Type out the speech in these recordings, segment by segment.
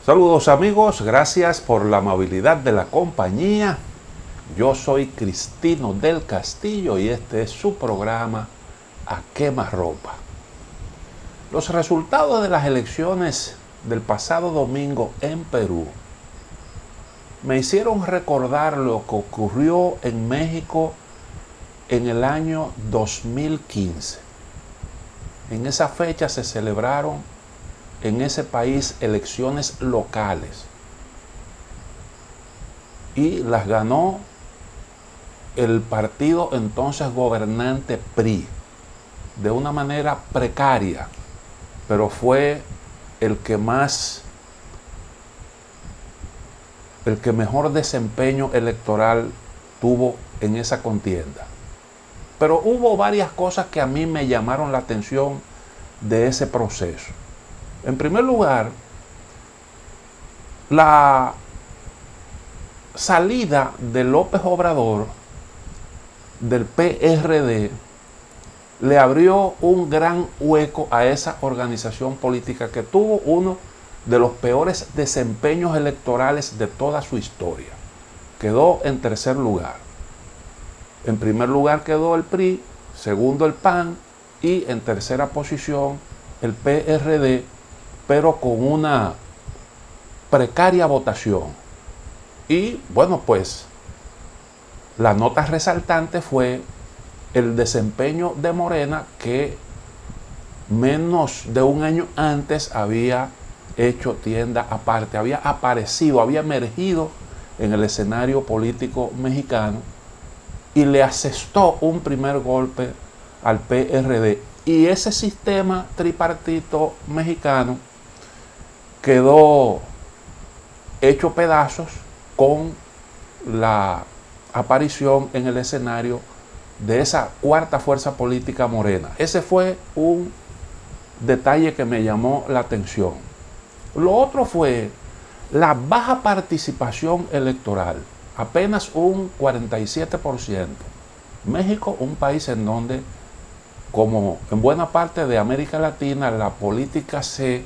Saludos amigos, gracias por la amabilidad de la compañía. Yo soy Cristino del Castillo y este es su programa A Quemarropa. Los resultados de las elecciones del pasado domingo en Perú me hicieron recordar lo que ocurrió en México en el año 2015. En esa fecha se celebraron en ese país elecciones locales y las ganó el partido entonces gobernante PRI de una manera precaria, pero fue el que mejor desempeño electoral tuvo en esa contienda. Pero hubo varias cosas que a mí me llamaron la atención de ese proceso. En primer lugar, la salida de López Obrador del PRD le abrió un gran hueco a esa organización política que tuvo uno de los peores desempeños electorales de toda su historia. Quedó en tercer lugar. En primer lugar quedó el PRI, segundo el PAN y en tercera posición el PRD, pero con una precaria votación. Y bueno, pues la nota resaltante fue el desempeño de Morena, que menos de un año antes había hecho tienda aparte, había aparecido, había emergido en el escenario político mexicano y le asestó un primer golpe al PRD. Y ese sistema tripartito mexicano quedó hecho pedazos con la aparición en el escenario de esa cuarta fuerza política Morena. Ese fue un detalle que me llamó la atención. Lo otro fue la baja participación electoral, apenas un 47%. México, un país en donde, como en buena parte de América Latina, la política se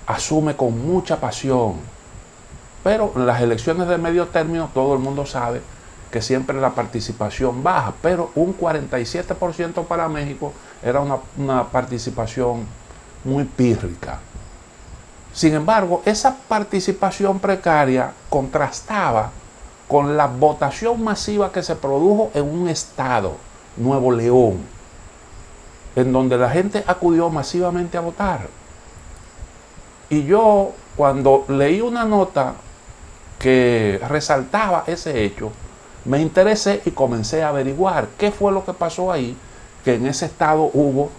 asume con mucha pasión, pero en las elecciones de medio término todo el mundo sabe que siempre la participación baja, pero un 47% para México era una participación muy pírrica. Sin embargo, esa participación precaria contrastaba con la votación masiva que se produjo en un estado, Nuevo León, en donde la gente acudió masivamente a votar. Y yo, cuando leí una nota que resaltaba ese hecho, me interesé y comencé a averiguar qué fue lo que pasó ahí, que en ese estado hubo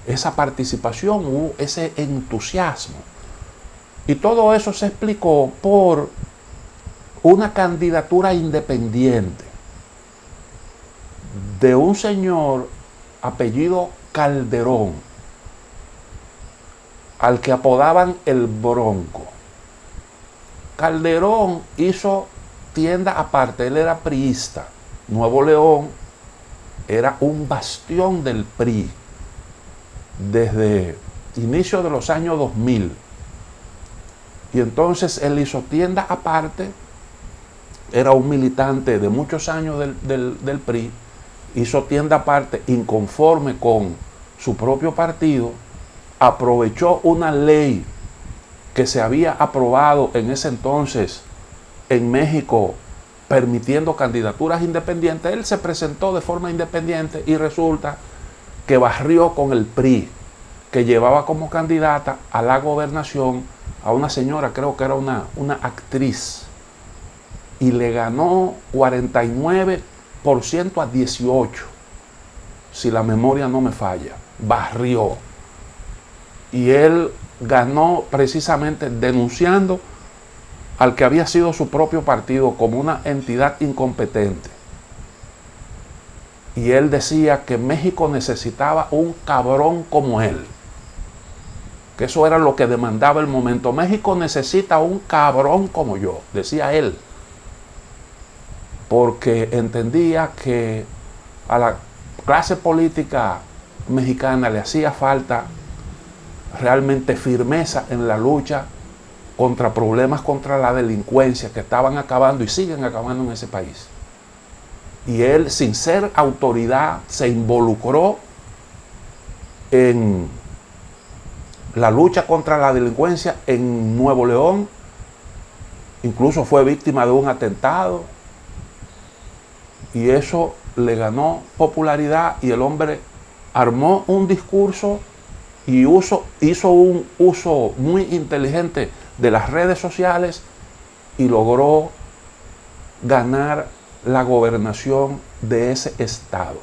esa participación, hubo ese entusiasmo. Y todo eso se explicó por una candidatura independiente de un señor apellido Calderón, al que apodaban el Bronco. Calderón hizo tienda aparte, él era priista. Nuevo León era un bastión del PRI desde inicio de los años 2000. Y entonces él hizo tienda aparte, era un militante de muchos años del PRI, hizo tienda aparte inconforme con su propio partido, aprovechó una ley que se había aprobado en ese entonces en México permitiendo candidaturas independientes. Él se presentó de forma independiente y resulta que barrió con el PRI, que llevaba como candidata a la gobernación a una señora, creo que era una actriz, y le ganó 49% a 18%, si la memoria no me falla. Barrió. Y él ganó precisamente denunciando al que había sido su propio partido como una entidad incompetente. Y él decía que México necesitaba un cabrón como él, que eso era lo que demandaba el momento. México necesita un cabrón como yo, decía él, porque entendía que a la clase política mexicana le hacía falta realmente firmeza en la lucha contra problemas contra la delincuencia que estaban acabando y siguen acabando en ese país. Y él, sin ser autoridad, se involucró en la lucha contra la delincuencia en Nuevo León. Incluso fue víctima de un atentado. Y eso le ganó popularidad y el hombre armó un discurso y hizo un uso muy inteligente de las redes sociales y logró ganar la gobernación de ese estado.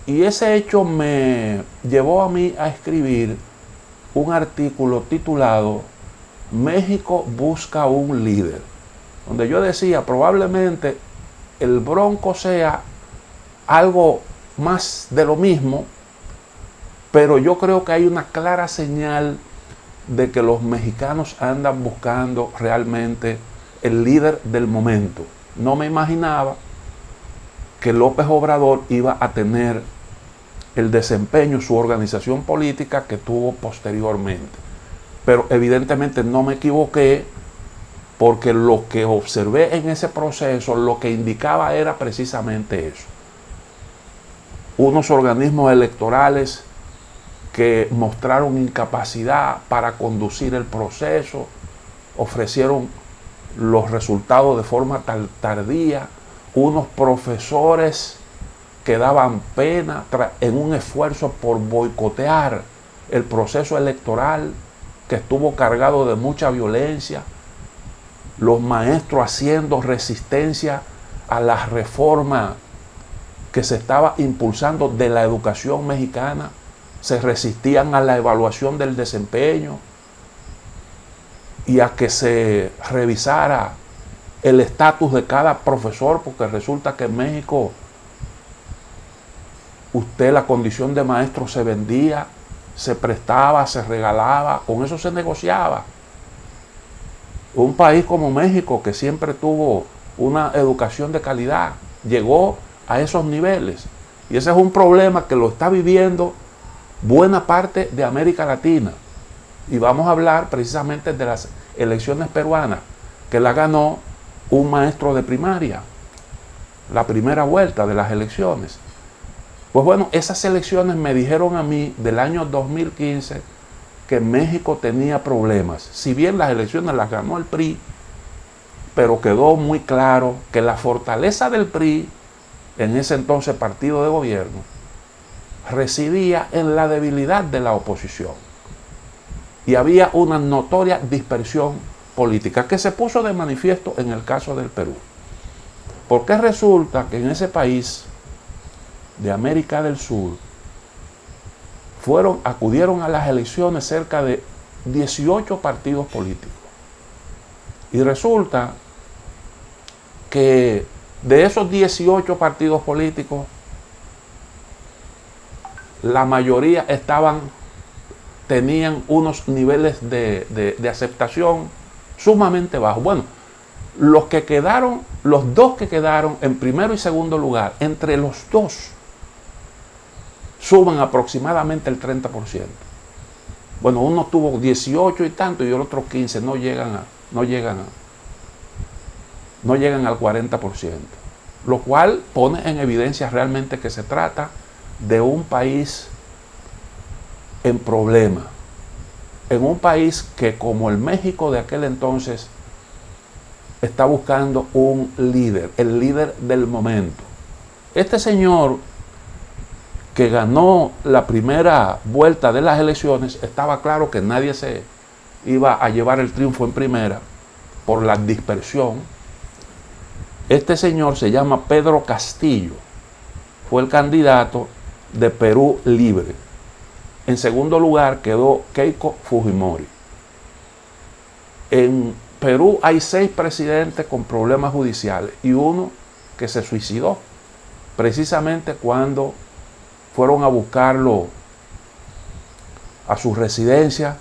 Y ese hecho me llevó a mí a escribir un artículo titulado México busca un líder, donde yo decía, probablemente el Bronco sea algo más de lo mismo, pero yo creo que hay una clara señal de que los mexicanos andan buscando realmente el líder del momento. No me imaginaba que López Obrador iba a tener el desempeño, su organización política que tuvo posteriormente. Pero evidentemente no me equivoqué, porque lo que observé en ese proceso, lo que indicaba era precisamente eso. Unos organismos electorales que mostraron incapacidad para conducir el proceso, ofrecieron los resultados de forma tardía, unos profesores que daban pena en un esfuerzo por boicotear el proceso electoral que estuvo cargado de mucha violencia, los maestros haciendo resistencia a la reforma que se estaba impulsando de la educación mexicana, se resistían a la evaluación del desempeño y a que se revisara el estatus de cada profesor, porque resulta que en México la condición de maestro se vendía, se prestaba, se regalaba, con eso se negociaba. Un país como México, que siempre tuvo una educación de calidad, llegó a esos niveles. Y ese es un problema que lo está viviendo buena parte de América Latina. Y vamos a hablar precisamente de las elecciones peruanas, que la ganó un maestro de primaria, la primera vuelta de las elecciones. Pues bueno, esas elecciones me dijeron a mí del año 2015 que México tenía problemas. Si bien las elecciones las ganó el PRI, pero quedó muy claro que la fortaleza del PRI, en ese entonces partido de gobierno, residía en la debilidad de la oposición. Y había una notoria dispersión política que se puso de manifiesto en el caso del Perú. Porque resulta que en ese país de América del Sur acudieron a las elecciones cerca de 18 partidos políticos. Y resulta que de esos 18 partidos políticos, la mayoría tenían unos niveles de aceptación sumamente bajos. Bueno, los dos que quedaron en primero y segundo lugar, entre los dos, suban aproximadamente el 30%. Bueno, uno tuvo 18 y tanto y el otro 15, no llegan al 40%. Lo cual pone en evidencia realmente que se trata de un país en problema. En un país que, como el México de aquel entonces, está buscando un líder, el líder del momento. Este señor que ganó la primera vuelta de las elecciones, estaba claro que nadie se iba a llevar el triunfo en primera por la dispersión. Este señor se llama Pedro Castillo, fue el candidato de Perú Libre. En segundo lugar quedó Keiko Fujimori. En Perú hay 6 presidentes con problemas judiciales y uno que se suicidó precisamente cuando fueron a buscarlo a su residencia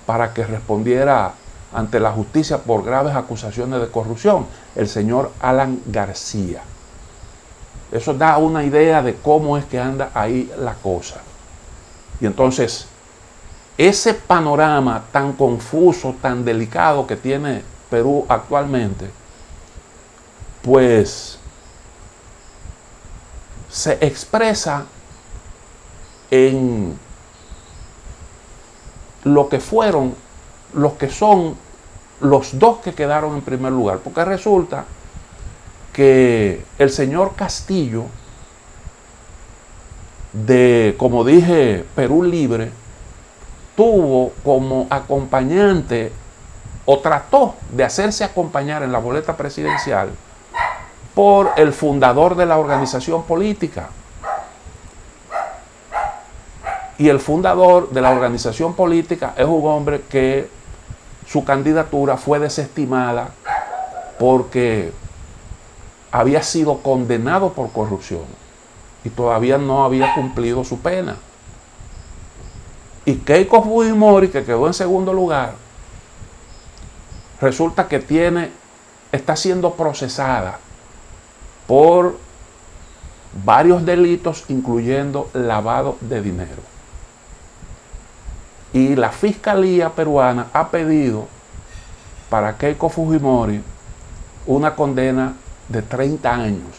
para que respondiera ante la justicia por graves acusaciones de corrupción, el señor Alan García. Eso da una idea de cómo es que anda ahí la cosa. Y entonces, ese panorama tan confuso, tan delicado que tiene Perú actualmente, pues se expresa en lo que fueron, los que son los dos que quedaron en primer lugar, porque resulta que el señor Castillo, de, como dije, Perú Libre, tuvo como acompañante o trató de hacerse acompañar en la boleta presidencial por el fundador de la organización política. Y el fundador de la organización política es un hombre que su candidatura fue desestimada porque había sido condenado por corrupción y todavía no había cumplido su pena. Y Keiko Fujimori, que quedó en segundo lugar, resulta que está siendo procesada por varios delitos, incluyendo lavado de dinero. Y la Fiscalía peruana ha pedido para Keiko Fujimori una condena de 30 años.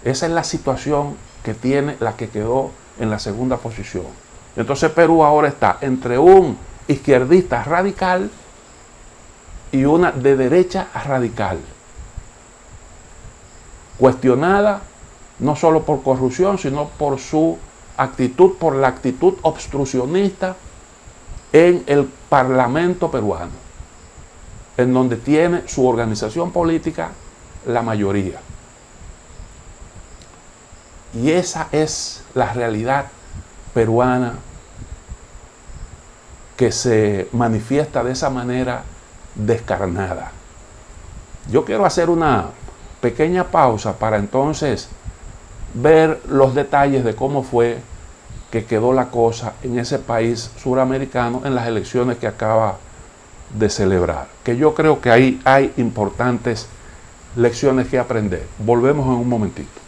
Esa es la situación que tiene la que quedó en la segunda posición. Entonces Perú ahora está entre un izquierdista radical y una de derecha radical, cuestionada no solo por corrupción, sino por su actitud, por la actitud obstruccionista en el Parlamento peruano, en donde tiene su organización política la mayoría. Y esa es la realidad peruana que se manifiesta de esa manera descarnada. Yo quiero hacer una pequeña pausa para entonces ver los detalles de cómo fue que quedó la cosa en ese país suramericano en las elecciones que acaba de celebrar, que yo creo que ahí hay importantes lecciones que aprender. Volvemos en un momentito.